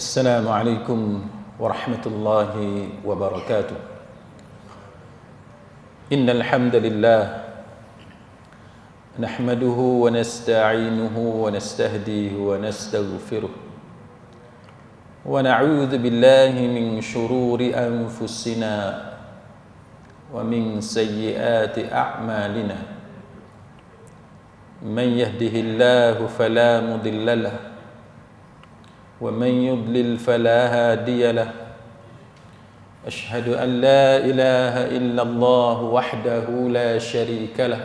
السلام عليكم ورحمة الله وبركاته. إن الحمد لله نحمده ونستعينه ونستهديه ونستغفره ونعوذ بالله من شرور أنفسنا ومن سيئات أعمالنا. من يهده الله فلا مضل له ومن يضلل فلا هادي له. أشهد أن لا إله إلا الله وحده لا شريك له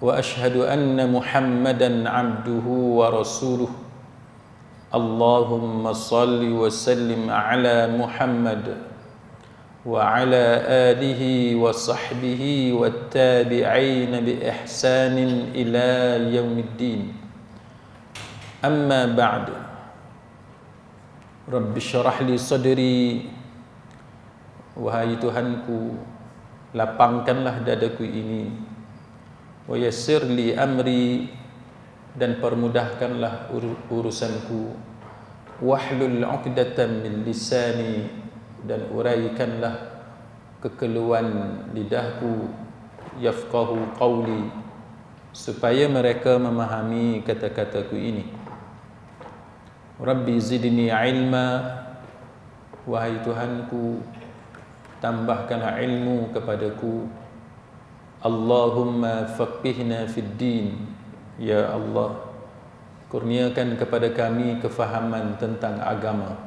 وأشهد أن محمدا عبده ورسوله. اللهم صل وسلم على محمد وعلى آله وصحبه والتابعين بإحسان إلى يوم الدين. أما بعد، Rabbi syarah li sadri, wahai Tuhanku, lapangkanlah dadaku ini. Wa yassir li amri, dan permudahkanlah urusanku. Wahlul 'uqdatam min lisani, dan uraikanlah kekeluhan lidahku. Yafqahu qawli, supaya mereka memahami kata-kataku ini. Rabbi zidni ilma, wahai Tuhanku, tambahkanlah ilmu kepadaku. Allahumma faqihna fid din, ya Allah, kurniakan kepada kami kefahaman tentang agama.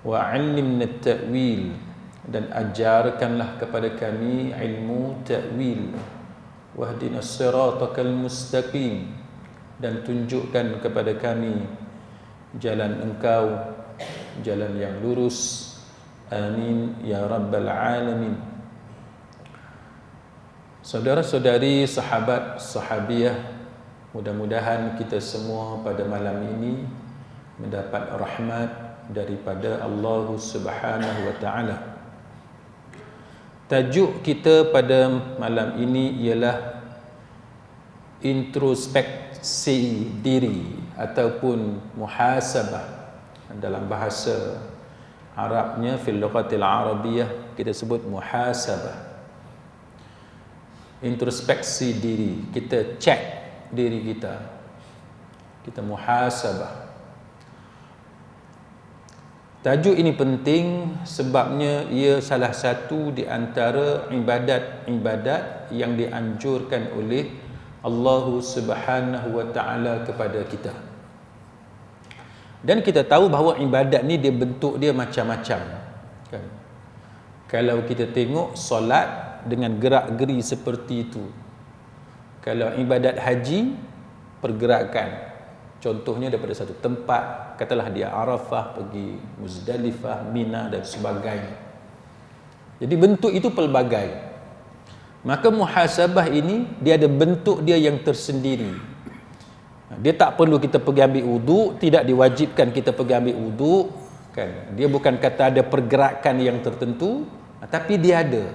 Wa 'allimna at-ta'wil, dan ajarkanlah kepada kami ilmu ta'wil. Wahdinas siratal mustaqim, dan tunjukkan kepada kami jalan Engkau, jalan yang lurus. Amin ya rabbal alamin. Saudara-saudari, sahabat, sahabiah, mudah-mudahan kita semua pada malam ini mendapat rahmat daripada Allah Subhanahu wa taala. Tajuk kita pada malam ini ialah introspeksi diri ataupun muhasabah. Dalam bahasa Arabnya, fil lughatil arabiyyah, kita sebut muhasabah. Introspeksi diri, kita cek diri kita, kita muhasabah. Tajuk ini penting sebabnya ia salah satu di antara ibadat-ibadat yang dianjurkan oleh Allah Subhanahu wa taala kepada kita. Dan kita tahu bahawa ibadat ni dia bentuk dia macam-macam, kan? Kalau kita tengok solat dengan gerak-geri seperti itu. Kalau ibadat haji, pergerakan. Contohnya daripada satu tempat, katalah dia Arafah, pergi Muzdalifah, Mina dan sebagainya. Jadi bentuk itu pelbagai. Maka muhasabah ini dia ada bentuk dia yang tersendiri. Dia tak perlu kita pergi ambil wuduk, tidak diwajibkan kita pergi ambil wuduk, kan? Dia bukan kata ada pergerakan yang tertentu, tapi dia ada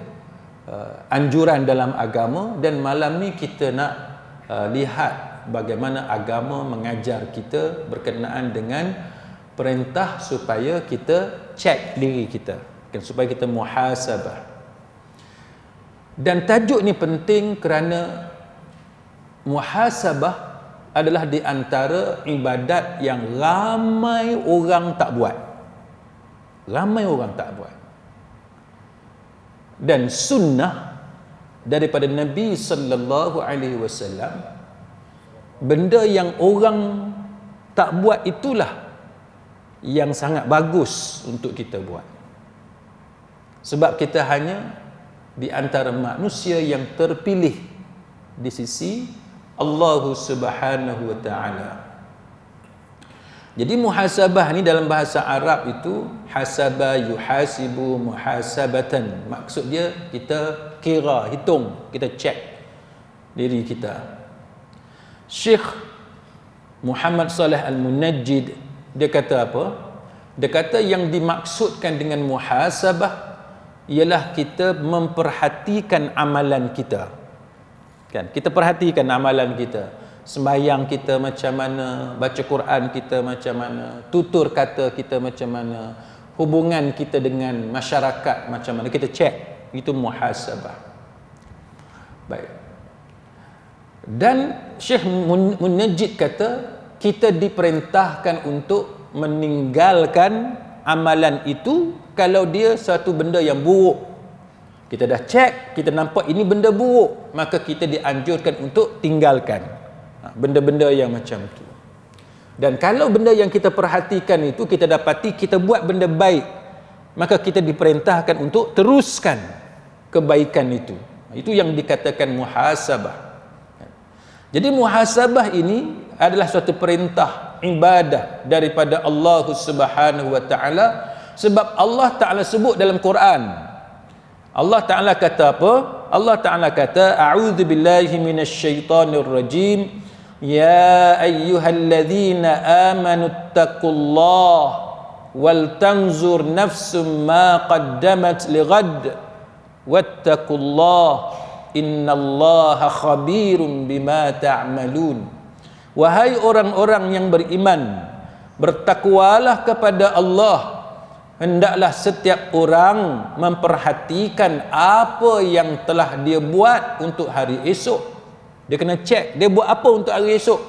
anjuran dalam agama. Dan malam ni kita nak lihat bagaimana agama mengajar kita berkenaan dengan perintah supaya kita cek diri kita, kan? Supaya kita muhasabah. Dan tajuk ni penting kerana muhasabah adalah di antara ibadat yang ramai orang tak buat. Ramai orang tak buat. Dan sunnah daripada Nabi sallallahu alaihi wasallam, benda yang orang tak buat itulah yang sangat bagus untuk kita buat. Sebab kita hanya di antara manusia yang terpilih di sisi Allah Subhanahu wa taala. Jadi muhasabah ni dalam bahasa Arab itu hasaba yuhasibu muhasabatan. Maksud dia kita kira, hitung, kita cek diri kita. Syekh Muhammad Saleh Al-Munajjid dia kata apa? Dia kata yang dimaksudkan dengan muhasabah ialah kita memperhatikan amalan kita, kan? Kita perhatikan amalan kita. sembahyang kita macam mana, baca Quran kita macam mana, tutur kata kita macam mana, hubungan kita dengan masyarakat macam mana, kita cek. Itu muhasabah. Baik. Dan Syekh Munajjid kata kita diperintahkan untuk meninggalkan amalan itu kalau dia satu benda yang buruk. Kita dah cek, kita nampak ini benda buruk, maka kita dianjurkan untuk tinggalkan benda-benda yang macam tu. Dan kalau benda yang kita perhatikan itu kita dapati kita buat benda baik, maka kita diperintahkan untuk teruskan kebaikan itu. Itu yang dikatakan muhasabah. Jadi muhasabah ini adalah suatu perintah ibadah daripada Allah Subhanahu wa taala, sebab Allah Taala sebut dalam Quran. Allah Taala kata apa? Allah Taala kata a'udzu billahi minasyaitonir rajim. Ya ayyuhalladzina amanu taqullaha wal tanzur nafsum ma qaddamat lighad wattaqullaha innallaha khabirum bima ta'malun. Wahai orang-orang yang beriman, bertakwalah kepada Allah. Hendaklah setiap orang memperhatikan apa yang telah dia buat untuk hari esok. Dia kena cek dia buat apa untuk hari esok,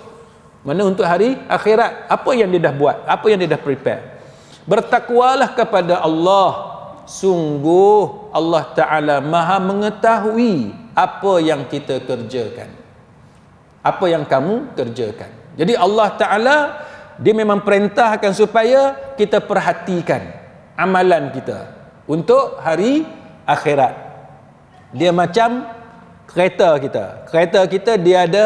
mana untuk hari akhirat, apa yang dia dah buat, apa yang dia dah prepare. Bertakwalah kepada Allah, sungguh Allah Ta'ala maha mengetahui apa yang kita kerjakan, apa yang kamu kerjakan. Jadi Allah Ta'ala dia memang perintahkan supaya kita perhatikan amalan kita untuk hari akhirat. Dia macam kereta kita. Kereta kita dia ada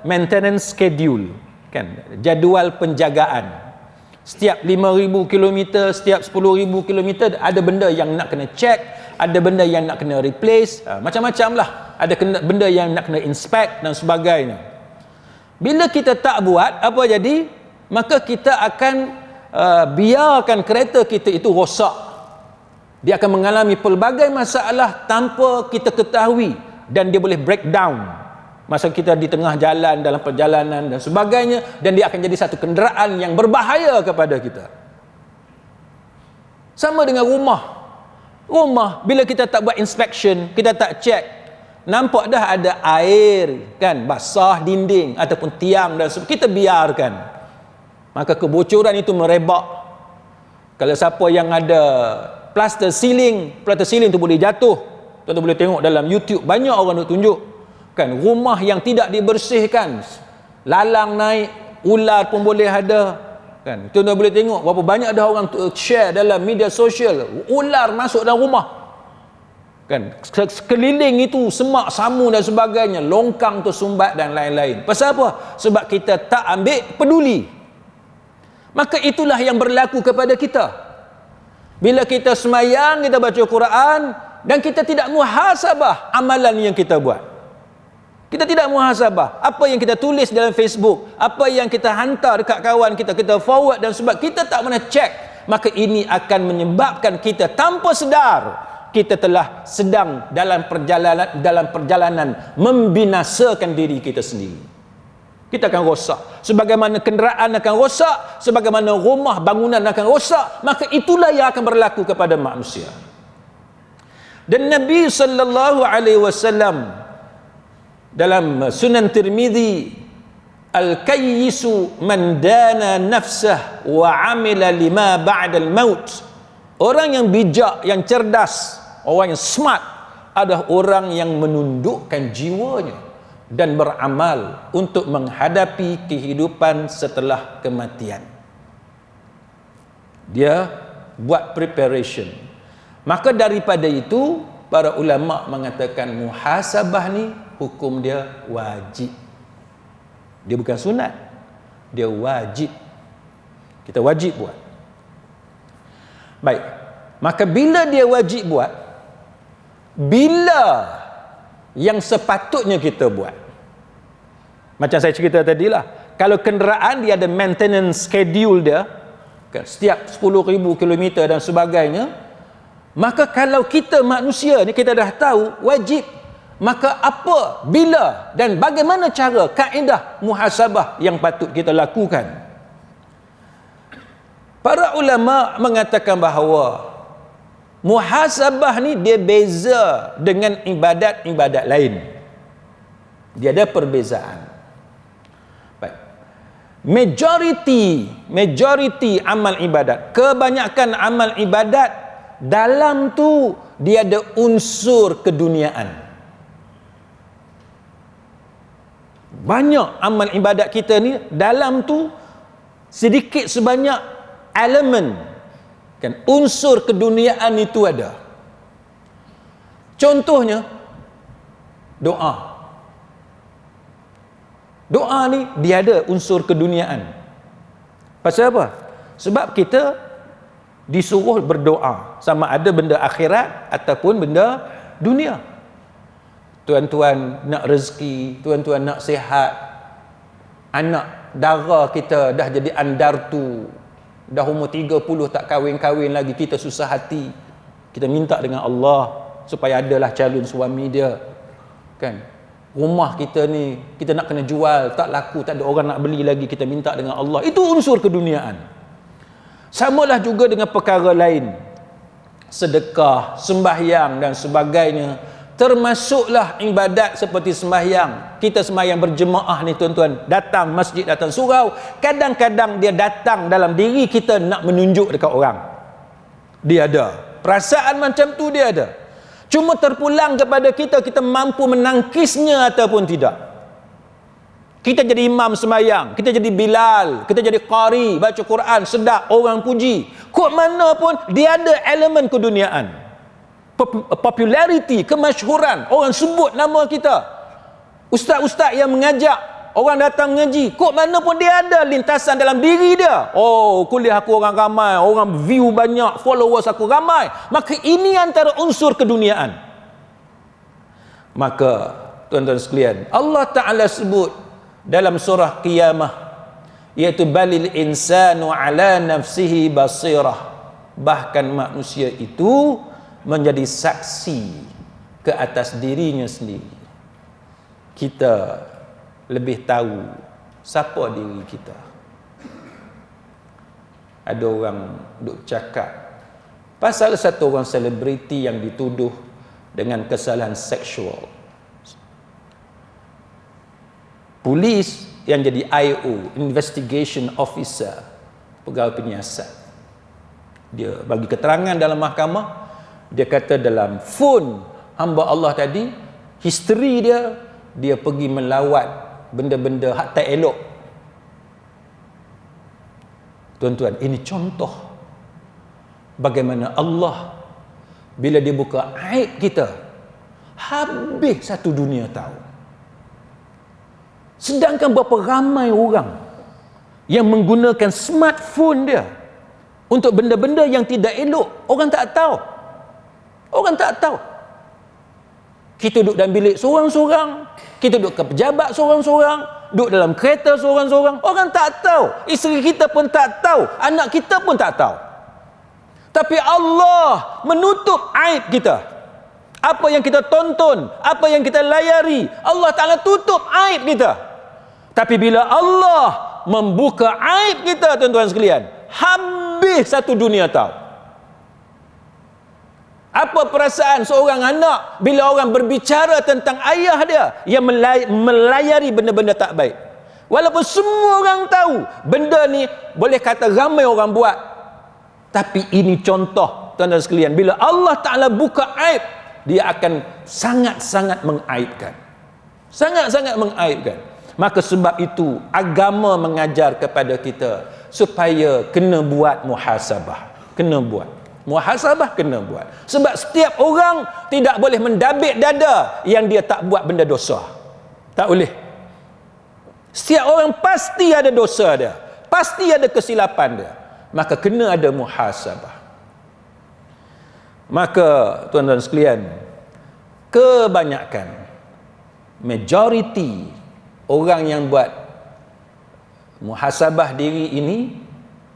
maintenance schedule, kan? Jadual penjagaan. Setiap 5,000 km, setiap 10,000 km ada benda yang nak kena check, ada benda yang nak kena replace, macam-macam lah. Ada benda yang nak kena inspect dan sebagainya. Bila kita tak buat, apa jadi? Maka kita akan biarkan kereta kita itu rosak. Dia akan mengalami pelbagai masalah tanpa kita ketahui, dan dia boleh breakdown masa kita di tengah jalan, dalam perjalanan dan sebagainya, dan dia akan jadi satu kenderaan yang berbahaya kepada kita. Sama dengan rumah bila kita tak buat inspection, kita tak check, nampak dah ada air, kan, basah dinding ataupun tiang dan kita biarkan, maka kebocoran itu merebak. Kalau siapa yang ada plaster ceiling tu boleh jatuh. Tuan boleh tengok dalam YouTube, banyak orang nak tunjuk, kan, rumah yang tidak dibersihkan, lalang naik, ular pun boleh ada, kan. Tuan boleh tengok berapa banyak dah orang share dalam media sosial, ular masuk dalam rumah, kan, sekeliling itu semak samu dan sebagainya, longkang tersumbat dan lain-lain. Pasal apa? Sebab kita tak ambil peduli. Maka itulah yang berlaku kepada kita. Bila kita semayang, kita baca Quran, dan kita tidak muhasabah amalan yang kita buat. Kita tidak muhasabah apa yang kita tulis dalam Facebook, apa yang kita hantar dekat kawan kita, kita forward, dan sebab kita tak pernah check, maka ini akan menyebabkan kita tanpa sedar kita telah sedang dalam perjalanan membinasakan diri kita sendiri. Kita akan rosak. Sebagaimana kenderaan akan rosak, sebagaimana rumah bangunan akan rosak, maka itulah yang akan berlaku kepada manusia. Dan Nabi sallallahu alaihi wasallam dalam Sunan Tirmizi, al-kayyisu man dana nafsah wa amila lima ba'dal maut. Orang yang bijak, yang cerdas, orang yang smart adalah orang yang menundukkan jiwanya dan beramal untuk menghadapi kehidupan setelah kematian. Dia buat preparation. Maka daripada itu para ulama mengatakan muhasabah ni hukum dia wajib. Dia bukan sunat, dia wajib. Kita wajib buat. Baik. Maka bila dia wajib buat, bila yang sepatutnya kita buat. Macam saya cerita tadilah, kalau kenderaan dia ada maintenance schedule dia, kan, setiap 10,000 km dan sebagainya, maka kalau kita manusia ni kita dah tahu wajib, Maka apa, bila dan bagaimana cara kaedah muhasabah yang patut kita lakukan? Para ulama mengatakan bahawa muhasabah ni dia beza dengan ibadat-ibadat lain. Dia ada perbezaan. Baik. Majority amal ibadat, kebanyakan amal ibadat dalam tu dia ada unsur keduniaan. Banyak amal ibadat kita ni dalam tu sedikit sebanyak elemen, kan, unsur keduniaan itu ada. Contohnya doa. Doa ni dia ada unsur keduniaan. Pasal apa? Sebab kita disuruh berdoa, sama ada benda akhirat ataupun benda dunia. Tuan-tuan nak rezeki, tuan-tuan nak sihat, anak dara kita dah jadi andartu, dah umur 30 tak kahwin-kahwin lagi, kita susah hati, kita minta dengan Allah supaya adalah calon suami dia, kan. Rumah kita ni kita nak kena jual, tak laku, tak ada orang nak beli lagi, kita minta dengan Allah. Itu unsur keduniaan. Samalah juga dengan perkara lain, sedekah, sembahyang dan sebagainya. Termasuklah ibadat seperti sembahyang. Kita sembahyang berjemaah ni tuan-tuan, datang masjid, datang surau, kadang-kadang dia datang dalam diri kita nak menunjuk dekat orang. Dia ada perasaan macam tu, dia ada. Cuma terpulang kepada kita mampu menangkisnya ataupun tidak. Kita jadi imam sembahyang, kita jadi Bilal, kita jadi qari, baca Quran, sedap, orang puji. Kok mana pun dia ada elemen keduniaan. Populariti, kemasyhuran, orang sebut nama kita. Ustaz-ustaz yang mengajak orang datang mengaji, kok mana pun dia ada lintasan dalam diri dia. Oh, kuliah aku orang ramai, orang view banyak, followers aku ramai. Maka ini antara unsur keduniaan. Maka tuan-tuan sekalian, Allah Ta'ala sebut dalam surah Qiyamah, iaitu balil insanu ala nafsihi basirah. Bahkan manusia itu menjadi saksi ke atas dirinya sendiri. Kita lebih tahu siapa diri kita. Ada orang duk cakap pasal satu orang selebriti yang dituduh dengan kesalahan seksual. Polis yang jadi IO, Investigation Officer, pegawai penyiasat, dia bagi keterangan dalam mahkamah. Dia kata dalam phone hamba Allah tadi, history dia pergi melawat benda-benda hak tak elok. Tuan-tuan, ini contoh bagaimana Allah bila dia buka aib kita, habis satu dunia tahu. Sedangkan berapa ramai orang yang menggunakan smartphone dia untuk benda-benda yang tidak elok, orang tak tahu. Orang tak tahu. Kita duduk dalam bilik seorang-seorang, kita duduk ke pejabat seorang-seorang, duduk dalam kereta seorang-seorang, orang tak tahu. Isteri kita pun tak tahu, anak kita pun tak tahu. Tapi Allah menutup aib kita. Apa yang kita tonton, apa yang kita layari, Allah Ta'ala tutup aib kita. Tapi bila Allah membuka aib kita, tuan-tuan sekalian, habis satu dunia tahu. Apa perasaan seorang anak bila orang berbicara tentang ayah dia yang melayari benda-benda tak baik? Walaupun semua orang tahu benda ni boleh kata ramai orang buat, tapi ini contoh, tuan-tuan sekalian, bila Allah Ta'ala buka aib, dia akan sangat-sangat mengaibkan. Sangat-sangat mengaibkan. Maka sebab itu agama mengajar kepada kita supaya kena buat muhasabah. Kena buat muhasabah, kena buat. Sebab setiap orang tidak boleh mendabik dada yang dia tak buat benda dosa. Tak boleh. Setiap orang pasti ada dosa dia, pasti ada kesilapan dia. Maka kena ada muhasabah. Maka tuan-tuan sekalian, kebanyakan, majoriti orang yang buat muhasabah diri ini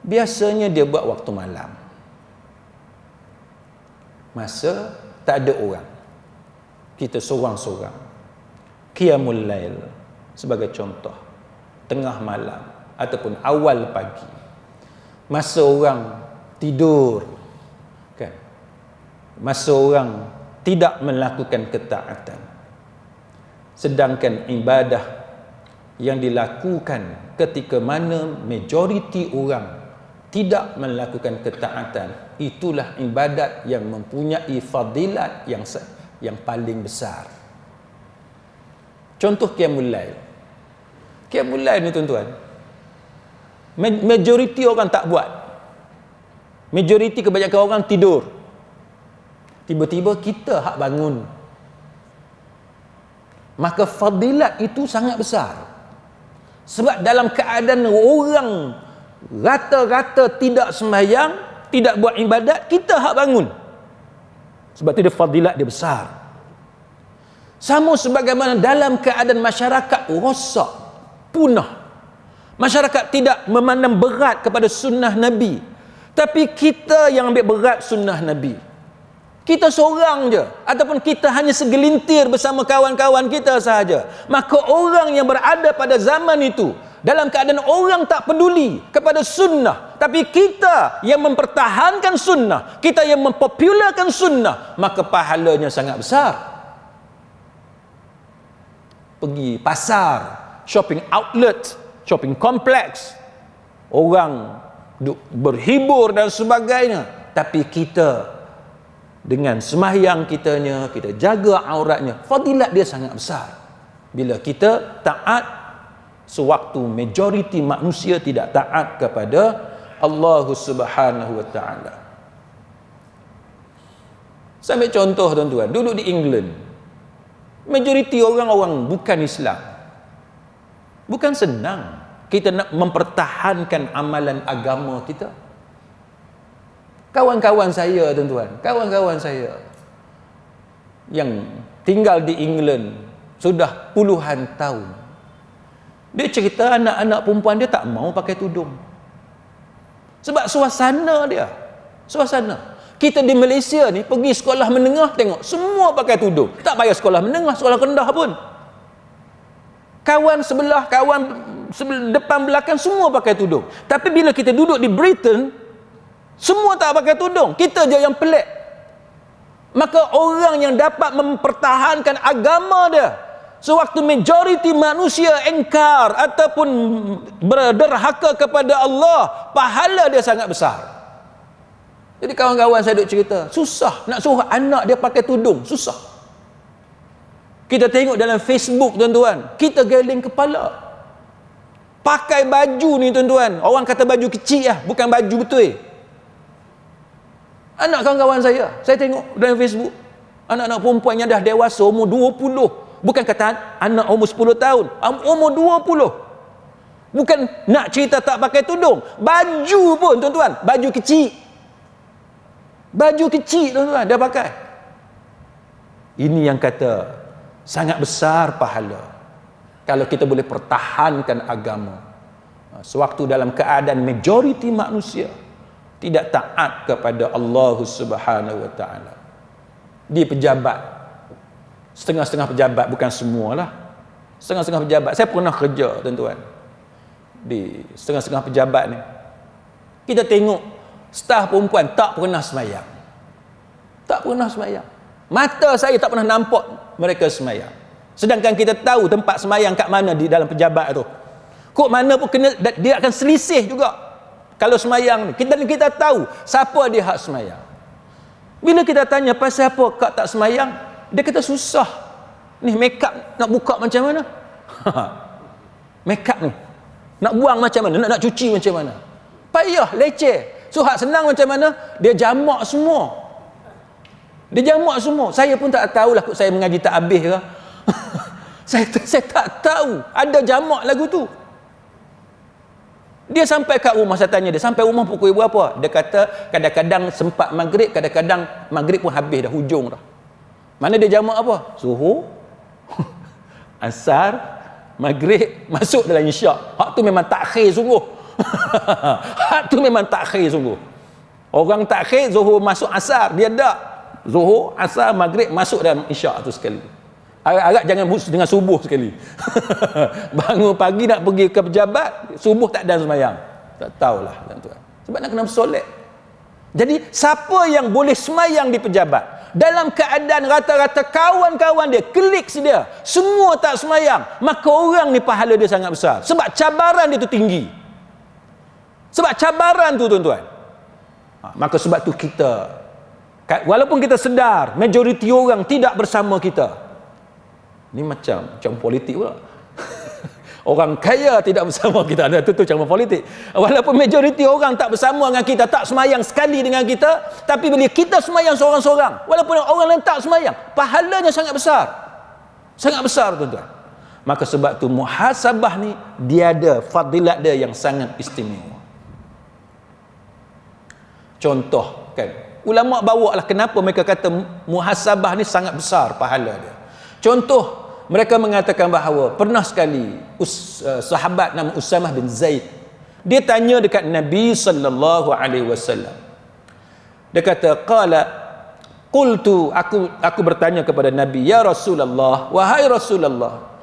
biasanya dia buat waktu malam, masa tak ada orang. kita seorang-seorang. Qiyamul lail sebagai contoh, tengah malam ataupun awal pagi, masa orang tidur, kan, masa orang tidak melakukan ketaatan, sedangkan ibadah yang dilakukan ketika mana majoriti orang tidak melakukan ketaatan, itulah ibadat yang mempunyai fadilat yang paling besar. Contoh qiyamul lail. Qiyamul lail ni tuan-tuan, majoriti orang tak buat. Majoriti kebanyakan orang tidur. Tiba-tiba kita hak bangun. Maka fadilat itu sangat besar. Sebab dalam keadaan orang rata-rata tidak sembahyang, tidak buat ibadat, kita hak bangun. Sebab itu dia fadilat dia besar. Sama sebagaimana dalam keadaan masyarakat rosak, punah. Masyarakat tidak memandang berat kepada sunnah Nabi. Tapi kita yang ambil berat sunnah Nabi. Kita seorang je, ataupun kita hanya segelintir bersama kawan-kawan kita sahaja. Maka orang yang berada pada zaman itu, dalam keadaan orang tak peduli kepada sunnah, tapi kita yang mempertahankan sunnah, kita yang mempopularkan sunnah, maka pahalanya sangat besar. Pergi pasar, shopping outlet, shopping kompleks, orang berhibur dan sebagainya, tapi kita dengan sembahyang kitanya, kita jaga auratnya, fadilat dia sangat besar. Bila kita taat sewaktu majoriti manusia tidak taat kepada Allah Subhanahu wa taala. Saya ambil contoh tuan-tuan, duduk di England, majoriti orang-orang bukan Islam. Bukan senang kita nak mempertahankan amalan agama kita. Kawan-kawan saya tuan-tuan, kawan-kawan saya yang tinggal di England sudah puluhan tahun, dia cerita anak-anak perempuan dia tak mau pakai tudung. Sebab suasana dia, suasana. Kita di Malaysia ni pergi sekolah menengah, tengok semua pakai tudung. Tak payah sekolah menengah, sekolah rendah pun. Kawan sebelah, depan belakang semua pakai tudung. Tapi bila kita duduk di Britain, semua tak pakai tudung. Kita je yang pelik. Maka orang yang dapat mempertahankan agama dia, sewaktu majoriti manusia engkar ataupun berderhaka kepada Allah, pahala dia sangat besar. Jadi kawan-kawan saya duk cerita, susah nak suruh anak dia pakai tudung, susah. Kita tengok dalam Facebook tuan-tuan, kita geleng kepala. Pakai baju ni tuan-tuan, orang kata baju kecil lah, bukan baju betul. Anak kawan-kawan saya tengok dalam Facebook, anak-anak perempuan yang dah dewasa, umur 20. Bukan kata anak umur 10 tahun, umur 20. Bukan nak cerita tak pakai tudung, baju pun tuan-tuan, baju kecil. Baju kecil tuan-tuan dia pakai. Ini yang kata sangat besar pahala kalau kita boleh pertahankan agama sewaktu dalam keadaan majoriti manusia tidak taat kepada Allah Subhanahu wa taala. Di pejabat, setengah-setengah pejabat, bukan semualah, setengah-setengah pejabat. Saya pernah kerja tuan-tuan di setengah-setengah pejabat ni. Kita tengok staf perempuan tak pernah sembahyang. Tak pernah sembahyang. Mata saya tak pernah nampak mereka sembahyang. Sedangkan kita tahu tempat sembahyang kat mana di dalam pejabat tu. Kok mana pun kena, dia akan selisih juga kalau sembahyang ni. Kita tahu siapa dia hak sembahyang. Bila kita tanya pasal apa kak tak sembahyang, dia kata susah. Ni make up nak buka macam mana? Make up ni nak buang macam mana? Nak cuci macam mana? Payah, leceh. So hak senang macam mana? Dia jamak semua. Dia jamak semua. Saya pun tak tahulah, saya mengaji tak habis ke. saya tak tahu ada jamak lagu tu. Dia sampai kat rumah, saya tanya dia, sampai rumah pukul berapa? Dia kata kadang-kadang sempat maghrib, kadang-kadang maghrib pun habis dah, hujung dah. Mana dia jamak apa? Zuhur, asar, maghrib, masuk dalam isyak. Hak tu memang takhir sungguh. Hak tu memang takhir sungguh. Orang takhir zuhur masuk asar, dia tak. Zuhur, asar, maghrib masuk dalam isyak tu sekali. Agak jangan dengan subuh sekali. Bangun pagi nak pergi ke pejabat, subuh tak ada sembahyang. Tak tahulah tuan-tuan. Sebab nak kena bersolat. Jadi siapa yang boleh sembahyang di pejabat dalam keadaan rata-rata kawan-kawan dia, kliks dia, semua tak sembahyang, maka orang ni pahala dia sangat besar. Sebab cabaran dia tu tinggi. Sebab cabaran tu tuan-tuan. Maka sebab tu kita, walaupun kita sedar majoriti orang tidak bersama kita, ni macam politik pula. Orang kaya tidak bersama kita, ada tu cara politik. Walaupun majoriti orang tak bersama dengan kita, tak semayang sekali dengan kita, tapi bila kita semayang seorang-seorang, walaupun orang lain tak semayang, pahalanya sangat besar. Sangat besar tuan-tuan. Maka sebab tu muhasabah ni dia ada fadilat dia yang sangat istimewa. Contoh kan, ulama bawa lah kenapa mereka kata muhasabah ni sangat besar pahala dia. Contoh, mereka mengatakan bahawa pernah sekali sahabat nama Usamah bin Zaid, dia tanya dekat Nabi sallallahu alaihi wasallam. Dia kata, qultu, aku bertanya kepada Nabi, ya Rasulullah, wahai Rasulullah,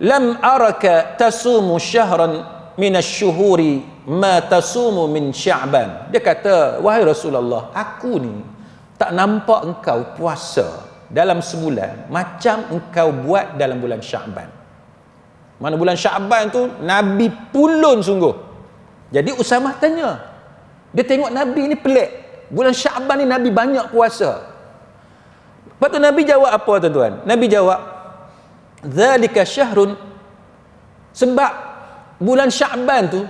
lam araka tasumu syahran minasy-syuhuri ma tasumu min Sya'ban. Dia kata, wahai Rasulullah, aku ni tak nampak engkau puasa dalam sebulan macam engkau buat dalam bulan Sya'ban. Mana bulan Sya'ban tu Nabi pulun sungguh. Jadi Usamah tanya, dia tengok Nabi ni pelik, bulan Sya'ban ni Nabi banyak puasa. Lepas tu Nabi jawab apa tuan-tuan? Nabi jawab, dzalika syahrun, sebab bulan Sya'ban tu,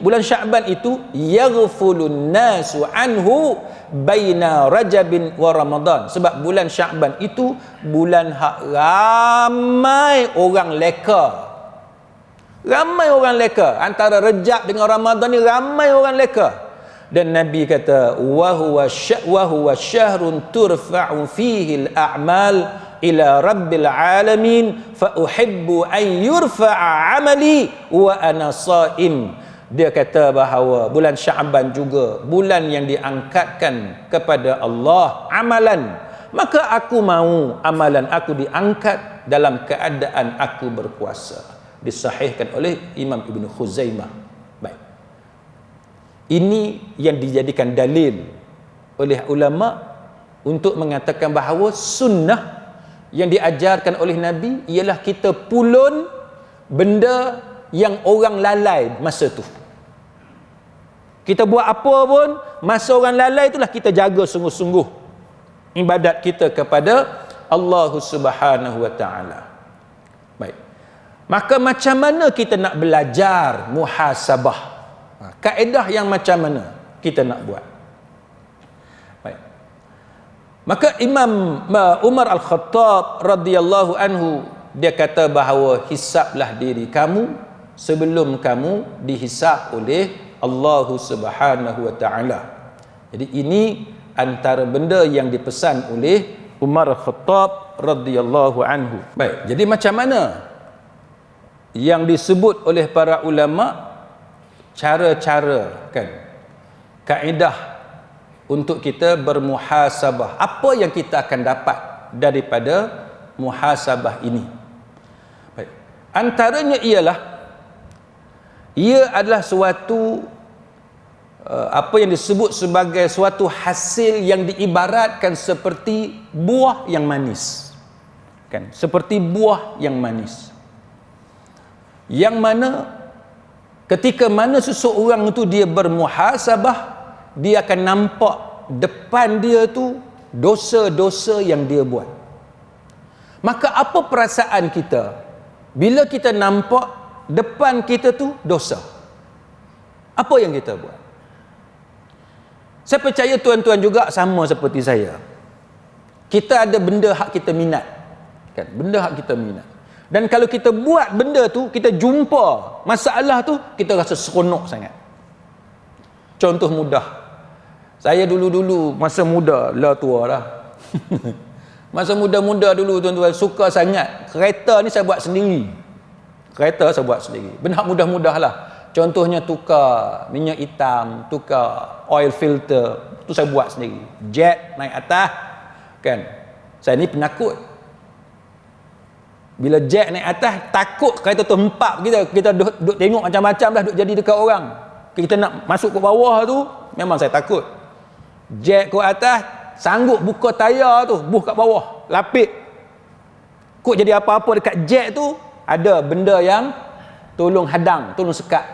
bulan Sya'ban itu yaghfulun nasu anhu baina Rajabin wa Ramadan. Sebab bulan Sya'ban itu bulan hak ramai orang leka. Ramai orang leka. Antara Rajab dengan Ramadan ni ramai orang leka. Dan Nabi kata, wa huwa syahrun turfa'u fihi al-a'mal ila rabbil alamin fa uhibbu an yurfa'a amali wa ana sha'im. Dia kata bahawa bulan Sya'ban juga bulan yang diangkatkan kepada Allah amalan, maka aku mahu amalan aku diangkat dalam keadaan aku berpuasa. Disahihkan oleh Imam Ibn Khuzaimah. Baik, ini yang dijadikan dalil oleh ulama untuk mengatakan bahawa sunnah yang diajarkan oleh Nabi ialah kita pulun benda yang orang lalai masa tu. Kita buat apa pun, masa orang lalai itulah kita jaga sungguh-sungguh ibadat kita kepada Allah Subhanahu wa taala. Baik. Maka macam mana kita nak belajar muhasabah? Kaedah yang macam mana kita nak buat? Baik. Maka Imam Umar Al-Khattab radhiyallahu anhu, dia kata bahawa hisablah diri kamu sebelum kamu dihisab oleh Allah Subhanahu wa taala. Jadi ini antara benda yang dipesan oleh Umar Al-Khattab radhiyallahu anhu. Baik, jadi macam mana yang disebut oleh para ulama cara-cara kan, kaedah untuk kita bermuhasabah. Apa yang kita akan dapat daripada muhasabah ini? Baik. Antaranya ialah ia adalah suatu apa yang disebut sebagai suatu hasil yang diibaratkan seperti buah yang manis. Kan? Seperti buah yang manis. Yang mana ketika mana seseorang itu dia bermuhasabah, dia akan nampak depan dia tu dosa-dosa yang dia buat. Maka apa perasaan kita bila kita nampak depan kita tu dosa? Apa yang kita buat? Saya percaya tuan-tuan juga sama seperti saya. Kita ada benda hak kita minat. Kan? Benda hak kita minat. Dan kalau kita buat benda tu, kita jumpa masalah tu, kita rasa seronok sangat. Contoh mudah. Saya dulu-dulu masa muda, lah tua dah. Masa muda-muda dulu tuan-tuan, suka sangat kereta ni saya buat sendiri. Kereta saya buat sendiri. Benda mudah-mudah lah. Contohnya tukar minyak hitam, tukar oil filter, tu saya buat sendiri. Jet naik atas, kan? Saya ni penakut. Bila jet naik atas, takut kereta tu hempap kita duk tengok macam-macam dah duk jadi dekat orang. Kita nak masuk ke bawah tu, memang saya takut. Jet ke atas, sanggup buka tayar tu, buh kat bawah, lapik. Kok jadi apa-apa dekat jet tu, ada benda yang tolong hadang, tolong sekat.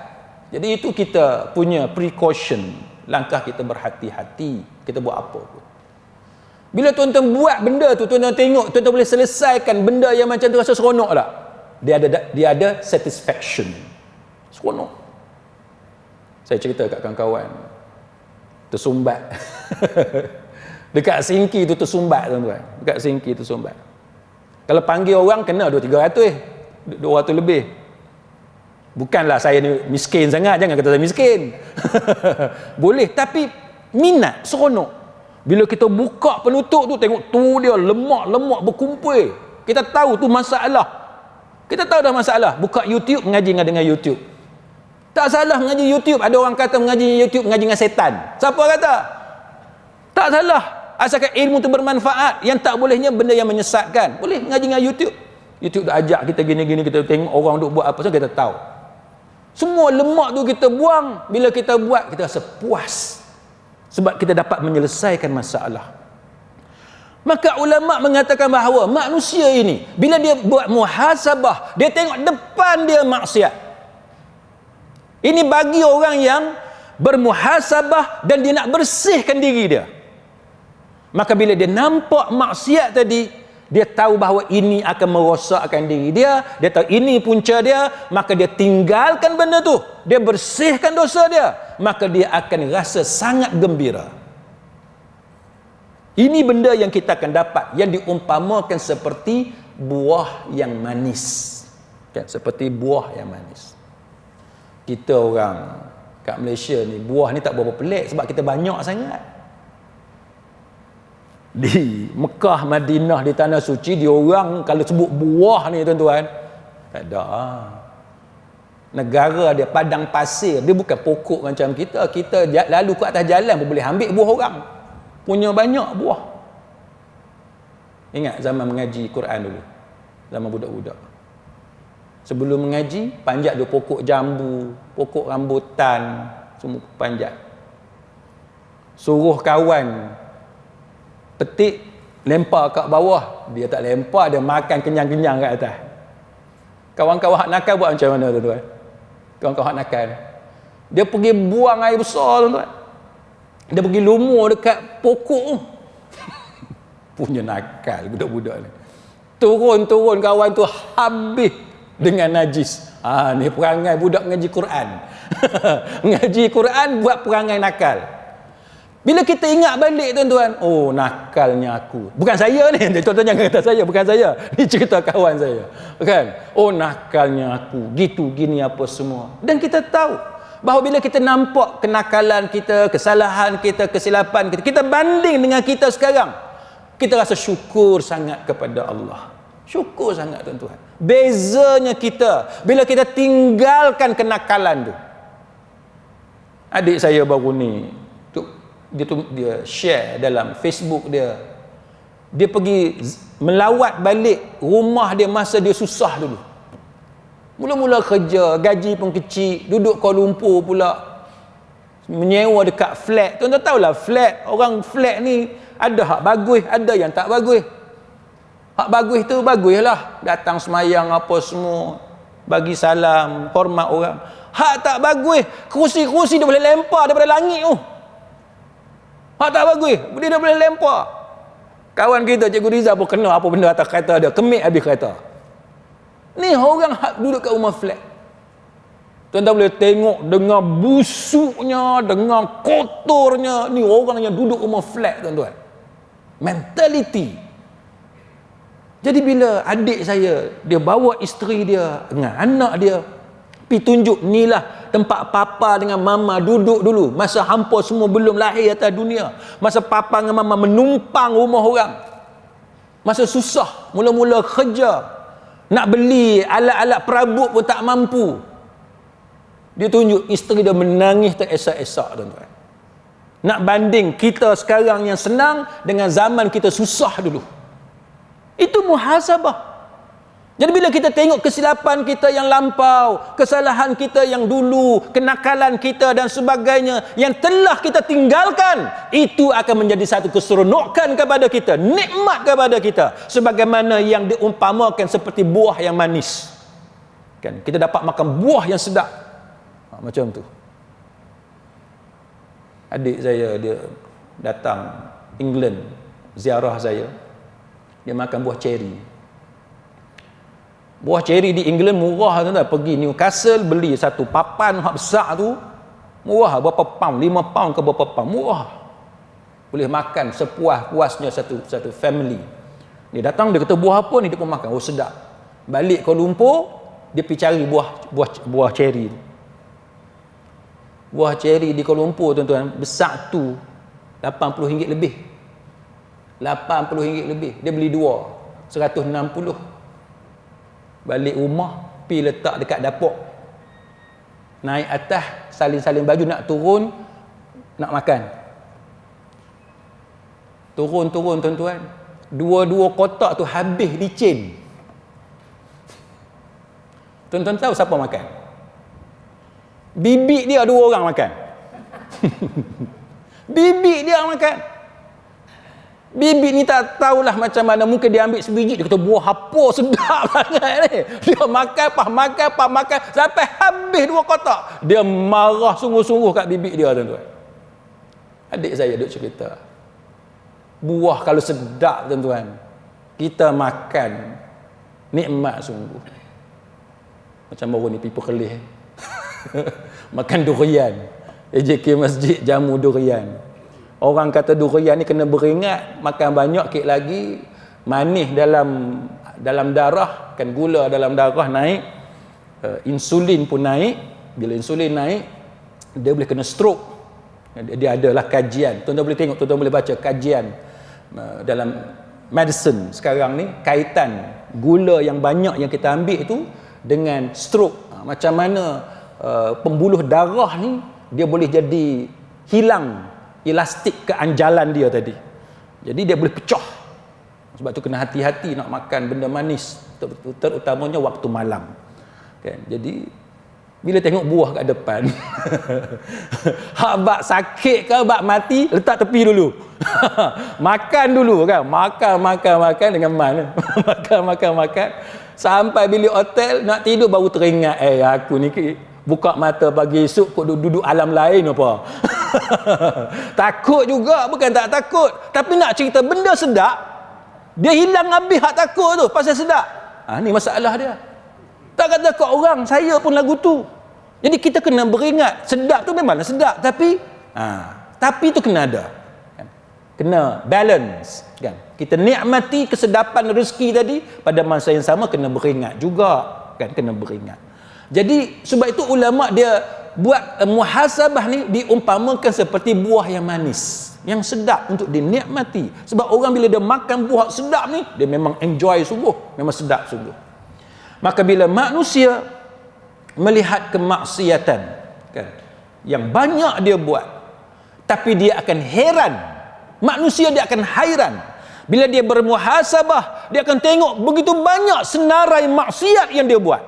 Jadi itu kita punya precaution, langkah kita berhati-hati, kita buat apa pun. Bila tuan-tuan buat benda tu, tuan-tuan tengok, tuan-tuan boleh selesaikan benda yang macam tu, rasa seronok tak? Dia ada satisfaction. Seronok. Saya cerita kat kawan-kawan, tersumbat. Dekat Singki tu tersumbat, tuan-tuan. Dekat Singki tersumbat. Kalau panggil orang, kena 200-300, 200 lebih. Bukanlah saya ni miskin sangat, jangan kata saya miskin. Boleh, tapi minat, seronok. Bila kita buka penutup tu, tengok tu dia lemak-lemak berkumpul. Kita tahu tu masalah. Kita tahu dah masalah. Buka YouTube, mengaji dengan YouTube. Tak salah mengaji YouTube. Ada orang kata mengaji YouTube, mengaji dengan setan. Siapa kata? Tak salah. Asalkan ilmu tu bermanfaat. Yang tak bolehnya benda yang menyesatkan. Boleh mengaji dengan YouTube. YouTube dah ajak kita gini-gini, kita tengok orang duk buat apa, so kita tahu. Semua lemak tu kita buang. Bila kita buat, kita rasa puas. Sebab kita dapat menyelesaikan masalah. Maka ulama' mengatakan bahawa manusia ini, bila dia buat muhasabah, dia tengok depan dia maksiat. Ini bagi orang yang bermuhasabah dan dia nak bersihkan diri dia. Maka bila dia nampak maksiat tadi, dia tahu bahawa ini akan merosakkan diri dia, dia tahu ini punca dia, maka dia tinggalkan benda tu, dia bersihkan dosa dia, maka dia akan rasa sangat gembira. Ini benda yang kita akan dapat, yang diumpamakan seperti buah yang manis, kan? Seperti buah yang manis. Kita orang kat Malaysia ni, buah ni tak berapa pelik sebab kita banyak sangat. Di Mekah, Madinah, di Tanah Suci, dia orang kalau sebut buah ni tuan-tuan, tak ada. Negara dia padang pasir, dia bukan pokok macam kita. Kita lalu ke atas jalan pun boleh ambil buah orang. Punya banyak buah. Ingat zaman mengaji Quran dulu, zaman budak-budak. Sebelum mengaji, panjat dia pokok jambu, pokok rambutan, semua panjat. Suruh kawan petik, lempar kat bawah, dia tak lempar, dia makan kenyang-kenyang kat atas. Kawan-kawan hak nakal buat macam mana tuan-tuan? Kawan-kawan hak nakal, dia pergi buang air besar tuan-tuan, dia pergi lumur dekat pokok tu. Punya nakal budak-budak ni. Turun-turun kawan tu habis dengan najis. Ni perangai budak mengaji Quran. Mengaji Quran buat perangai nakal. Bila kita ingat balik tuan-tuan, oh nakalnya aku. Bukan saya ni, tuan-tuan jangan kata saya, bukan saya. Ni cerita kawan saya. Kan? Oh nakalnya aku, gitu, gini apa semua. Dan kita tahu bahawa bila kita nampak kenakalan kita, kesalahan kita, kesilapan kita, kita banding dengan kita sekarang, kita rasa syukur sangat kepada Allah. Syukur sangat tuan-tuan. Bezanya kita bila kita tinggalkan kenakalan tu. Adik saya baru ni, dia share dalam Facebook dia pergi melawat balik rumah dia masa dia susah dulu. Mula-mula kerja, gaji pun kecil, duduk Kuala Lumpur pula, menyewa dekat flat. Tuan-tuan tahulah flat, orang flat ni ada hak bagus, ada yang tak bagus. Hak bagus tu baguslah, datang semayang apa semua, bagi salam, hormat orang. Hak tak bagus, kerusi-kerusi dia boleh lempar daripada langit tu. Hak tak bagus, dia dah boleh lempar. Kawan kita Cikgu Rizal pun kena apa benda atas kereta dia, kemik habis kereta. Ni orang hak duduk kat rumah flat. Tuan-tuan boleh tengok dengan busuknya, dengan kotornya. Ni orang yang duduk rumah flat tuan-tuan. Mentality. Jadi bila adik saya, dia bawa isteri dia dengan anak dia, pergi tunjuk, inilah tempat papa dengan mama duduk dulu masa hampa semua belum lahir atas dunia, masa papa dengan mama menumpang rumah orang, masa susah, mula-mula kerja, nak beli alat-alat perabot pun tak mampu. Dia tunjuk isteri dia menangis teresak-esak, tuan-tuan. Nak banding kita sekarang yang senang dengan zaman kita susah dulu. Itu muhasabah. Jadi bila kita tengok kesilapan kita yang lampau, kesalahan kita yang dulu, kenakalan kita dan sebagainya yang telah kita tinggalkan, itu akan menjadi satu keseronokan kepada kita, nikmat kepada kita, sebagaimana yang diumpamakan seperti buah yang manis. Kan, kita dapat makan buah yang sedap. Macam tu. Adik saya dia datang England ziarah saya. Dia makan buah ceri. Buah ceri di England murah, tuan-tuan. Pergi Newcastle beli satu papan besar tu, murah berapa pound, 5 pound ke berapa pound, murah. Boleh makan sepuas-puasnya satu family. Dia datang, dia kata buah apa ni, dia pun makan. Oh sedap. Balik Kuala Lumpur, dia pergi cari buah ceri. Buah ceri di Kuala Lumpur, tuan-tuan, besar tu RM80 lebih. RM80 lebih. Dia beli 2, RM160. Balik rumah, pi letak dekat dapur. Naik atas, salin-salin baju, nak turun, nak makan. Turun, tuan-tuan. Dua-dua kotak tu habis licin. Tuan-tuan tahu siapa makan? Bibik dia 2 orang makan. Bibik dia makan. Bibik ni tak tahulah macam mana, mungkin dia ambil sebiji, dia kata buah apa sedap sangat ni. Dia makan sampai habis 2 kotak. Dia marah sungguh-sungguh kat bibik dia, tuan-tuan. Adik saya duk cerita. Buah kalau sedap, tuan-tuan, kita makan nikmat sungguh. Macam baru ni pipu kelih. Makan durian. AJK Masjid jamu durian. Orang kata durian ni kena beringat, makan banyak kek lagi, manis dalam darah, kan gula dalam darah naik, insulin pun naik. Bila insulin naik, dia boleh kena stroke. Dia adalah kajian. Tuan-tuan boleh tengok, tuan-tuan boleh baca kajian dalam medicine sekarang ni, kaitan gula yang banyak yang kita ambil itu dengan stroke. Macam mana pembuluh darah ni dia boleh jadi hilang elastik keanjalan dia tadi. Jadi dia boleh pecah. Sebab tu kena hati-hati nak makan benda manis, terutamanya waktu malam. Kan? Jadi bila tengok buah kat depan, hak bak sakit ke bak mati, letak tepi dulu. Makan dulu kan. Makan dengan mana? makan. Sampai bilik hotel nak tidur baru teringat, aku ni buka mata pagi esok kok duduk alam lain apa. Takut juga, bukan tak takut, tapi nak cerita benda sedap, dia hilang habis hak takut tu pasal sedap. Ni masalah dia. Tak kata kat orang, saya pun lagu tu. Jadi kita kena beringat, sedap tu memanglah sedap, tapi tu kena ada. Kena balance, kan? Kita nikmati kesedapan rezeki tadi, pada masa yang sama kena beringat juga, kan? Kena beringat. Jadi sebab itu ulama dia buat muhasabah ni diumpamakan seperti buah yang manis, yang sedap untuk dinikmati. Sebab orang bila dia makan buah sedap ni, dia memang enjoy sungguh, memang sedap sungguh. Maka bila manusia melihat kemaksiatan, kan, yang banyak dia buat, tapi dia akan heran. Manusia dia akan hairan bila dia bermuhasabah. Dia akan tengok begitu banyak senarai maksiat yang dia buat,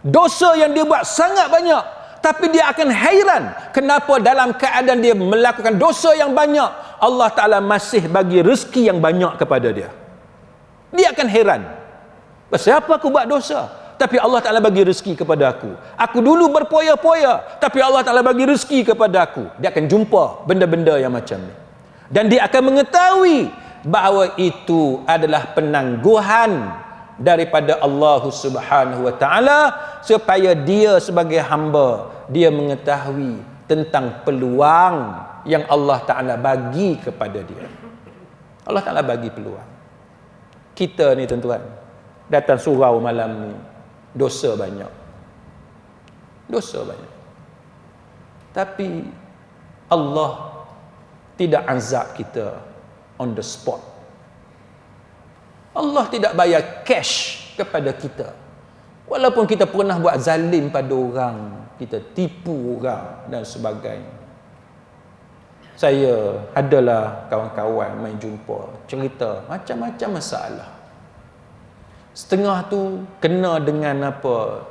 dosa yang dia buat sangat banyak, tapi dia akan hairan kenapa dalam keadaan dia melakukan dosa yang banyak, Allah Ta'ala masih bagi rezeki yang banyak kepada dia. Dia akan heran, pasal apa aku buat dosa tapi Allah Ta'ala bagi rezeki kepada aku. Aku dulu berpoya-poya tapi Allah Ta'ala bagi rezeki kepada aku. Dia akan jumpa benda-benda yang macam ni, dan dia akan mengetahui bahawa itu adalah penangguhan daripada Allah Subhanahu wa Ta'ala, supaya dia sebagai hamba, dia mengetahui tentang peluang yang Allah Ta'ala bagi kepada dia. Allah Ta'ala bagi peluang. Kita ni tuan-tuan, datang surau malam ni, dosa banyak. Tapi Allah tidak azab kita on the spot. Allah tidak bayar cash kepada kita Walaupun kita pernah buat zalim pada orang, kita tipu orang dan sebagainya. Saya adalah kawan-kawan main jumpa, cerita macam-macam masalah. Setengah tu kena dengan apa,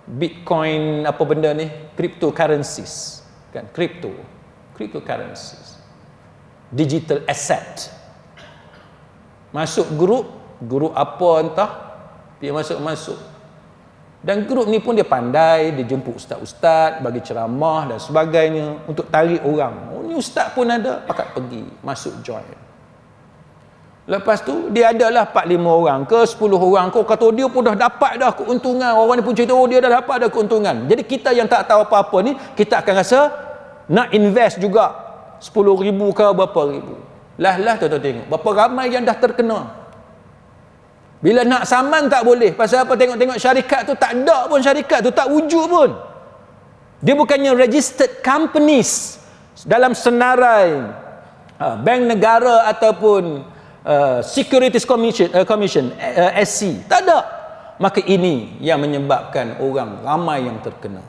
Bitcoin, apa benda ni, cryptocurrencies kan, cryptocurrencies, digital asset. Masuk grup apa entah, dia masuk dan grup ni pun dia pandai, dia jemput ustaz-ustaz bagi ceramah dan sebagainya untuk tarik orang. Oh, ni ustaz pun ada, pakat pergi masuk join. Lepas tu dia adalah 4-5 orang ke 10 orang, kau kata dia pun dah dapat dah keuntungan. Orang ni pun cerita, oh dia dah dapat dah keuntungan. Jadi kita yang tak tahu apa-apa ni, kita akan rasa nak invest juga 10,000 ke berapa ribu. Lah tuan-tuan tengok berapa ramai yang dah terkena. Bila nak saman tak boleh. Pasal apa? Tengok syarikat tu tak ada pun, syarikat tu tak wujud pun. Dia bukannya registered companies dalam senarai bank negara ataupun Securities Commission, SC. Tak ada. Maka ini yang menyebabkan orang ramai yang terkena.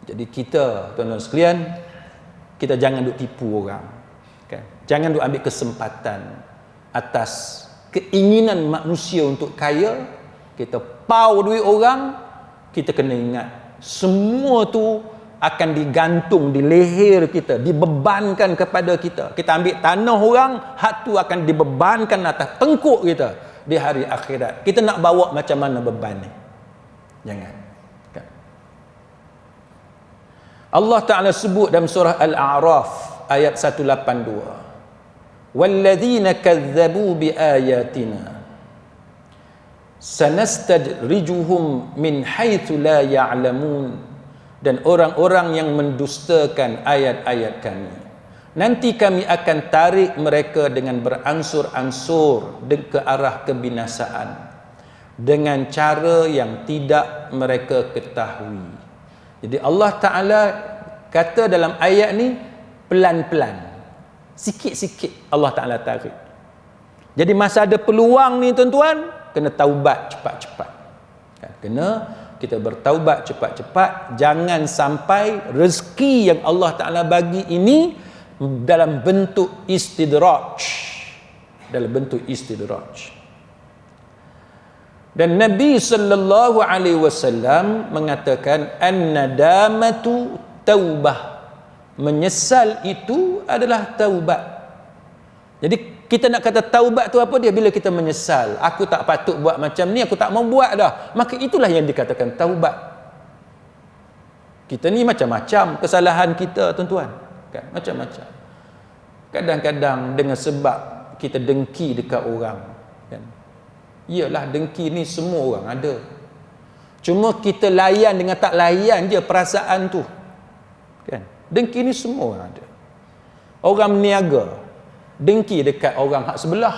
Jadi kita, tuan-tuan sekalian, kita jangan duk tipu orang. Okay? Jangan duk ambil kesempatan atas keinginan manusia untuk kaya. Kita pau duit orang, kita kena ingat semua tu akan digantung di leher kita, dibebankan kepada kita. Kita ambil tanah orang, hak tu akan dibebankan atas tengkuk kita di hari akhirat. Kita nak bawa macam mana beban ni? Jangan. Okay. Allah Ta'ala sebut dalam surah Al-A'raf ayat 182, وَالَّذِينَ كَذَّبُوا بِآيَاتِنَا سَنَسْتَدْرِجُهُمْ مِنْ حَيْثُ لَا يَعْلَمُونَ. Dan orang-orang yang mendustakan ayat-ayat kami, nanti kami akan tarik mereka dengan beransur-ansur ke arah kebinasaan dengan cara yang tidak mereka ketahui. Jadi Allah Ta'ala kata dalam ayat ni pelan-pelan, sikit-sikit Allah Ta'ala tarik. Jadi masa ada peluang ni tuan-tuan, kena taubat cepat-cepat. Kena kita bertaubat cepat-cepat. Jangan sampai rezeki yang Allah Ta'ala bagi ini dalam bentuk istidraj. Dan Nabi sallallahu alaihi wasallam mengatakan an-nadamatu taubah. Menyesal itu adalah taubat. Jadi kita nak kata taubat tu apa dia? Bila kita menyesal, aku tak patut buat macam ni, aku tak mau buat dah, maka itulah yang dikatakan taubat. Kita ni macam-macam kesalahan kita tuan-tuan kan? Macam-macam. Kadang-kadang dengan sebab kita dengki dekat orang kan? Iyalah, dengki ni semua orang ada, cuma kita layan dengan tak layan je perasaan tu kan? Dengki ni semua orang ada. Orang meniaga dengki dekat orang hak sebelah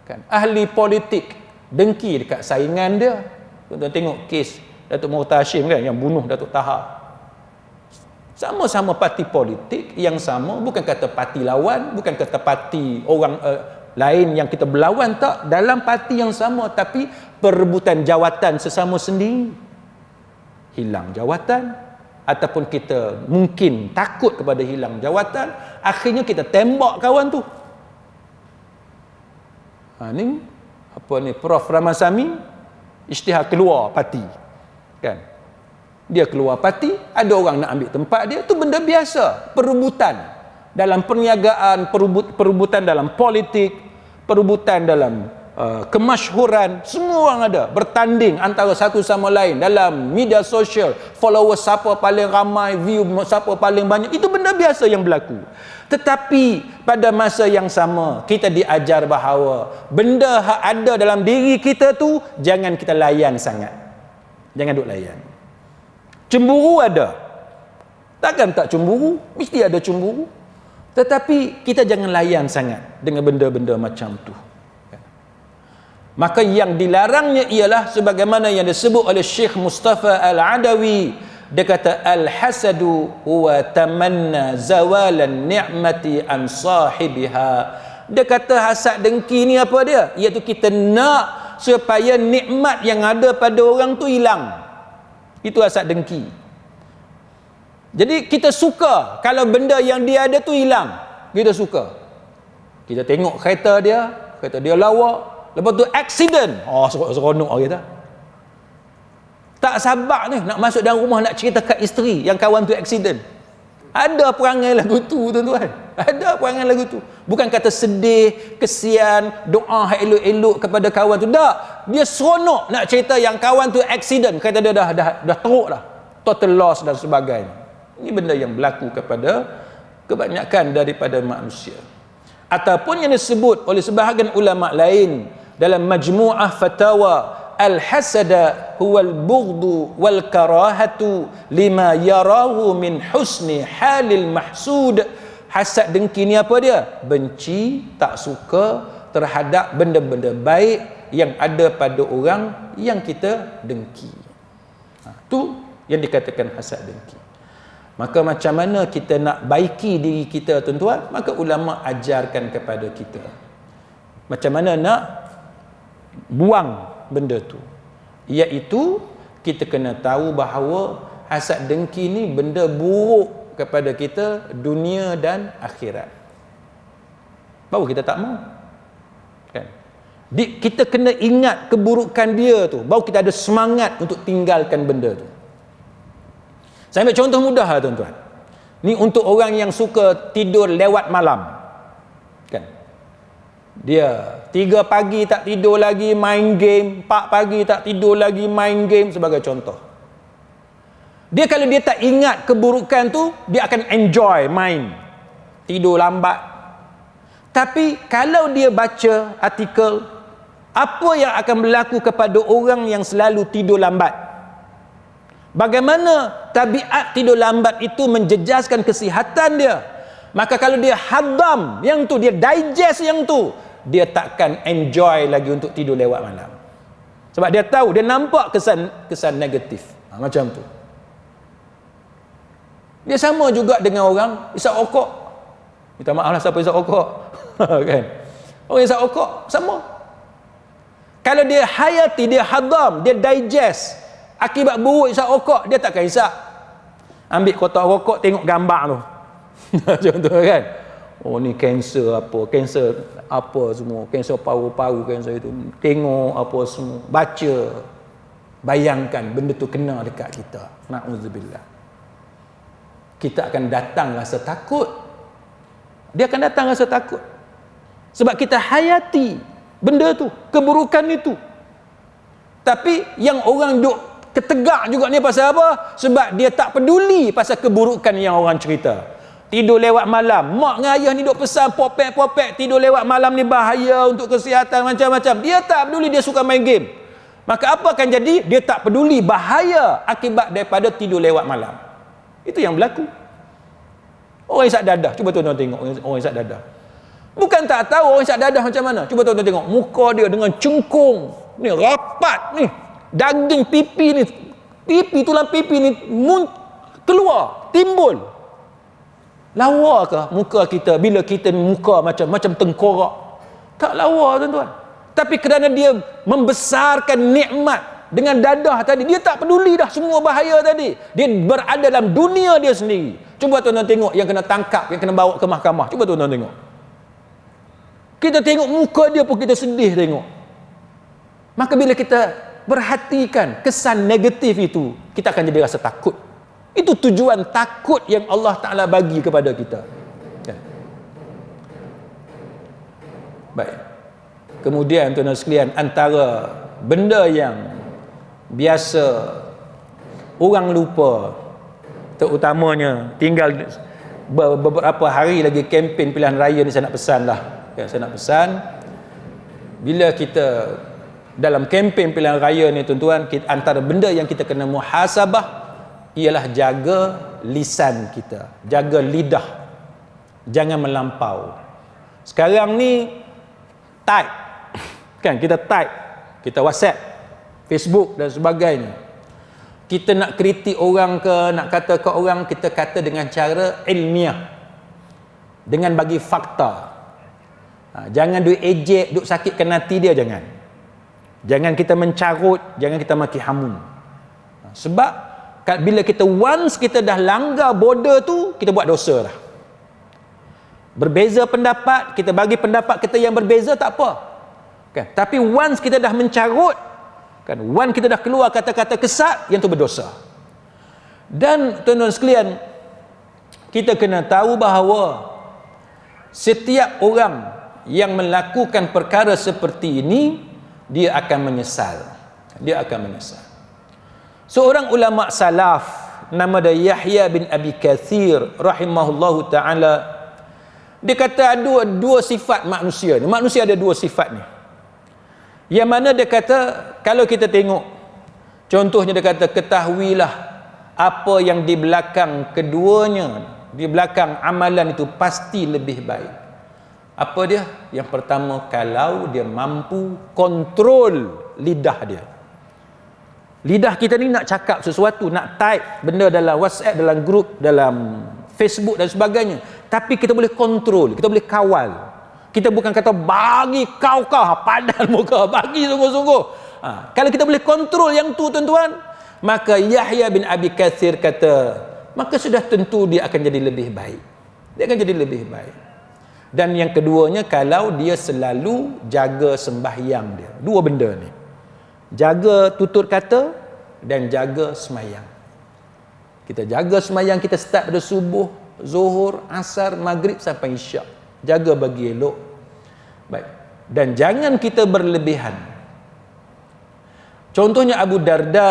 kan? Ahli politik dengki dekat saingan dia. Tuan-tuan tengok kes Datuk Mohtar Hashim kan, yang bunuh Datuk Taha. Sama-sama parti politik yang sama, bukan kata parti lawan, bukan kata parti orang lain yang kita berlawan, tak, dalam parti yang sama, tapi perebutan jawatan sesama sendiri. Hilang jawatan, ataupun kita mungkin takut kepada hilang jawatan, akhirnya kita tembak kawan tu. Ni apa ni, Prof Ramasami isytihar keluar parti kan, dia keluar parti, ada orang nak ambil tempat dia, tu benda biasa. Perebutan dalam perniagaan, perebutan dalam politik, perebutan dalam kemasyhuran, semua orang ada bertanding antara satu sama lain dalam media sosial, followers siapa paling ramai, view siapa paling banyak, itu benda biasa yang berlaku. Tetapi pada masa yang sama kita diajar bahawa benda yang ada dalam diri kita tu jangan kita layan sangat. Jangan duk layan. Cemburu ada, takkan tak cemburu, mesti ada cemburu, tetapi kita jangan layan sangat dengan benda-benda macam tu. Maka yang dilarangnya ialah sebagaimana yang disebut oleh Syekh Mustafa Al-Adawi. Dia kata al-hasadu huwa tamanna zawalan ni'mati an sahibiha. Dia kata hasad dengki ni apa dia? Iaitu kita nak supaya nikmat yang ada pada orang tu hilang. Itu hasad dengki. Jadi kita suka kalau benda yang dia ada tu hilang. Kita suka. Kita tengok kereta dia lawa, lepas tu accident. Seronok kita. Tak sabar ni nak masuk dalam rumah nak cerita kat isteri yang kawan tu accident. Ada perangai lagu tu, tuan-tuan. Ada perangai lagu tu. Bukan kata sedih, kesian, doa elok-elok kepada kawan tu. Tak. Dia seronok nak cerita yang kawan tu accident. Kata dia dah teruk dah. Total loss dan sebagainya. Ini benda yang berlaku kepada kebanyakan daripada manusia. Ataupun yang disebut oleh sebahagian ulama lain dalam Majmu'ah Fatawa, al-hasada huwal bughdu wal karahatu lima yarahu min husni halil mahsud. Hasad dengki ni apa dia? Benci, tak suka terhadap benda-benda baik yang ada pada orang yang kita dengki. Itu yang dikatakan hasad dengki. Maka macam mana kita nak baiki diri kita, tuan-tuan? Maka ulama ajarkan kepada kita macam mana nak buang benda tu, iaitu kita kena tahu bahawa hasad dengki ni benda buruk kepada kita dunia dan akhirat. Baru kita tak mau, kan? Kita kena ingat keburukan dia tu, baru kita ada semangat untuk tinggalkan benda tu. Saya ambil contoh mudah lah, tuan-tuan. Ni untuk orang yang suka tidur lewat malam, kan? Dia 3 pagi tak tidur lagi main game, 4 pagi tak tidur lagi main game, sebagai contoh. Dia kalau dia tak ingat keburukan tu, dia akan enjoy main, tidur lambat. Tapi kalau dia baca artikel apa yang akan berlaku kepada orang yang selalu tidur lambat, bagaimana tabiat tidur lambat itu menjejaskan kesihatan dia, maka kalau dia hadam yang tu, dia digest yang tu, dia takkan enjoy lagi untuk tidur lewat malam. Sebab dia tahu, dia nampak kesan negatif. Macam tu. Dia sama juga dengan orang isap rokok. Minta maaf lah siapa isap rokok. Kan? Orang isap rokok sama. Kalau dia hayati, dia hadam, dia digest akibat buruk isap rokok, dia takkan isap. Ambil kotak rokok, tengok gambar tu. Contoh kan. Oh ni kanser apa semua, kanser paru-paru, kanser itu. Tengok apa semua, baca. Bayangkan benda tu kena dekat kita. Na'udzubillah. Kita akan datang rasa takut. Dia akan datang rasa takut. Sebab kita hayati benda tu, keburukan itu. Tapi yang orang duk ketegak juga ni pasal apa? Sebab dia tak peduli pasal keburukan yang orang cerita. Tidur lewat malam, mak dengan ayah ni duk pesan popek-popek, tidur lewat malam ni bahaya untuk kesihatan macam-macam. Dia tak peduli, dia suka main game. Maka apa akan jadi? Dia tak peduli bahaya akibat daripada tidur lewat malam. Itu yang berlaku. Orang isap dadah, cuba tuan-tuan tengok orang isap dadah. Bukan tak tahu orang isap dadah macam mana. Cuba tuan-tuan tengok muka dia dengan cengkung, ni rapat ni. Daging pipi ni, tulang pipi ni keluar, timbul. Lawa ke muka kita bila kita muka macam tengkorak? Tak lawa, tuan-tuan. Tapi kerana dia membesarkan nikmat dengan dadah tadi, dia tak peduli dah semua bahaya tadi. Dia berada dalam dunia dia sendiri. Cuba tuan-tuan tengok yang kena tangkap, yang kena bawa ke mahkamah. Cuba tuan-tuan tengok. Kita tengok muka dia pun kita sedih tengok. Maka bila kita perhatikan kesan negatif itu, kita akan jadi rasa takut. Itu tujuan takut yang Allah Ta'ala bagi kepada kita. Ya. Baik. Kemudian tuan-tuan sekalian, antara benda yang biasa orang lupa, terutamanya tinggal beberapa hari lagi kempen pilihan raya ni, saya nak pesan lah. Ya, saya nak pesan, bila kita dalam kempen pilihan raya ni, tuan-tuan, antara benda yang kita kena muhasabah ialah jaga lisan kita, jaga lidah, jangan melampau. Sekarang ni type, kan, kita type, kita WhatsApp, Facebook dan sebagainya. Kita nak kritik orang ke, nak kata ke orang, kita kata dengan cara ilmiah, dengan bagi fakta. Jangan duk ejek, duk sakitkan hati dia, jangan. Jangan kita mencarut, jangan kita maki hamun. Sebab bila kita once kita dah langgar border tu, kita buat dosa dah. Berbeza pendapat, kita bagi pendapat kita yang berbeza, tak apa. Kan? Tapi once kita dah mencarut, kan, once kita dah keluar kata-kata kesat, yang tu berdosa. Dan tuan-tuan sekalian, kita kena tahu bahawa setiap orang yang melakukan perkara seperti ini, dia akan menyesal. Dia akan menyesal. Seorang ulama salaf nama dia Yahya bin Abi Kathir rahimahullahu taala, dia kata ada dua sifat manusia ni. Manusia ada dua sifat ni. Yang mana dia kata, kalau kita tengok, contohnya dia kata, ketahuilah apa yang di belakang keduanya, di belakang amalan itu pasti lebih baik. Apa dia? Yang pertama, kalau dia mampu kontrol lidah dia. Lidah kita ni nak cakap sesuatu, nak type benda dalam WhatsApp, dalam grup, dalam Facebook dan sebagainya, tapi kita boleh kontrol, kita boleh kawal. Kita bukan kata bagi kau padan muka, bagi sungguh-sungguh. Kalau kita boleh kontrol yang tu tuan-tuan, maka Yahya bin Abi Kathir kata, maka sudah tentu dia akan jadi lebih baik. Dia akan jadi lebih baik. Dan yang keduanya, kalau dia selalu jaga sembahyang dia. Dua benda ni. Jaga tutur kata dan jaga semayang. Kita jaga semayang, kita start pada subuh, zuhur, asar, maghrib sampai isyak. Jaga bagi elok. Baik. Dan jangan kita berlebihan. Contohnya Abu Darda,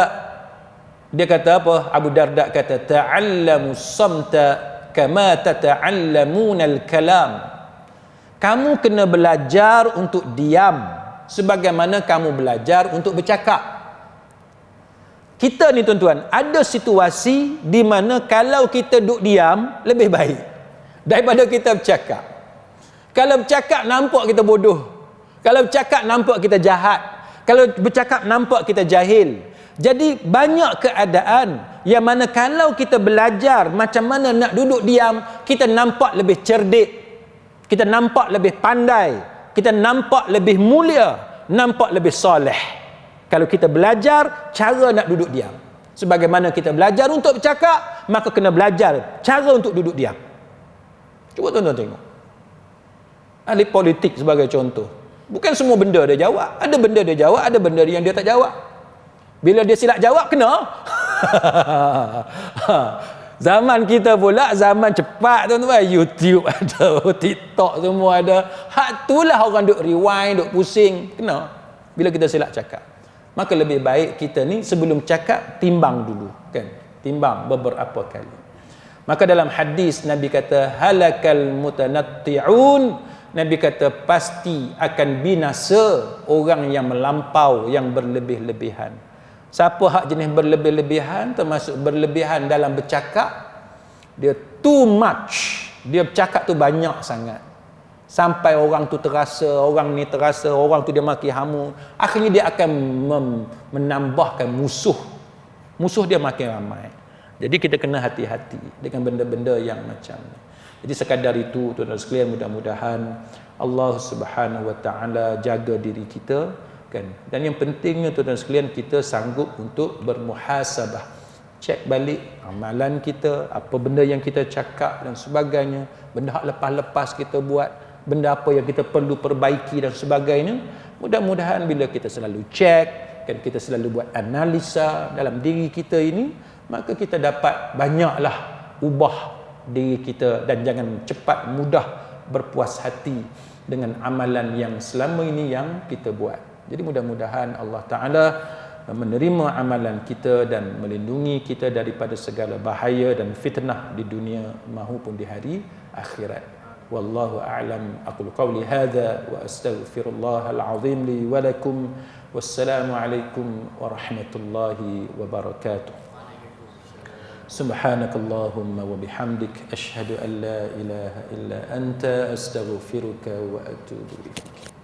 dia kata apa? Abu Darda kata, ta'allamu samta kama tata'allamuna al-kalam. Kamu kena belajar untuk diam sebagaimana kamu belajar untuk bercakap. Kita ni tuan-tuan, ada situasi di mana kalau kita duduk diam lebih baik daripada kita bercakap. Kalau bercakap nampak kita bodoh. Kalau bercakap nampak kita jahat. Kalau bercakap nampak kita jahil. Jadi banyak keadaan yang mana kalau kita belajar macam mana nak duduk diam, kita nampak lebih cerdik, kita nampak lebih pandai, kita nampak lebih mulia, nampak lebih soleh. Kalau kita belajar cara nak duduk diam, sebagaimana kita belajar untuk bercakap, maka kena belajar cara untuk duduk diam. Cuba tuan-tuan tengok. Ahli politik sebagai contoh, bukan semua benda dia jawab. Ada benda dia jawab, ada benda yang dia tak jawab. Bila dia silap jawab, kena. Zaman kita pula zaman cepat tuan-tuan. YouTube ada, TikTok semua ada. Hak itulah orang duk rewind, duk pusing, kena. Bila kita silap cakap, maka lebih baik kita ni sebelum cakap timbang dulu, kan? Timbang beberapa kali. Maka dalam hadis Nabi kata, halakal mutanatti'un. Nabi kata pasti akan binasa orang yang melampau, yang berlebih-lebihan. Siapa hak jenis berlebih-lebihan, termasuk berlebihan dalam bercakap, dia too much, dia bercakap tu banyak sangat, sampai orang tu terasa, orang ni terasa, orang tu dia maki hamu, akhirnya dia akan menambahkan musuh dia makin ramai. Jadi kita kena hati-hati dengan benda-benda yang macam ni. Jadi sekadar itu tuan-tuan sekalian, mudah-mudahan Allah Subhanahu wa taala jaga diri kita, kan. Dan yang pentingnya tuan-tuan sekalian, kita sanggup untuk bermuhasabah, cek balik amalan kita, apa benda yang kita cakap dan sebagainya, benda hak lepas-lepas kita buat, benda apa yang kita perlu perbaiki dan sebagainya. Mudah-mudahan bila kita selalu cek, kan, kita selalu buat analisa dalam diri kita ini, maka kita dapat banyaklah ubah diri kita, dan jangan cepat mudah berpuas hati dengan amalan yang selama ini yang kita buat. Jadi mudah-mudahan Allah Ta'ala menerima amalan kita dan melindungi kita daripada segala bahaya dan fitnah di dunia maupun di hari akhirat. Wallahu a'lam. Aqulu qawli hadza wa astaghfirullahal azim li wa lakum. Wassalamu alaikum warahmatullahi wabarakatuh. Subhanakallahumma wa bihamdik, ashhadu an la ilaha illa anta, astaghfiruka wa atubu ilaik.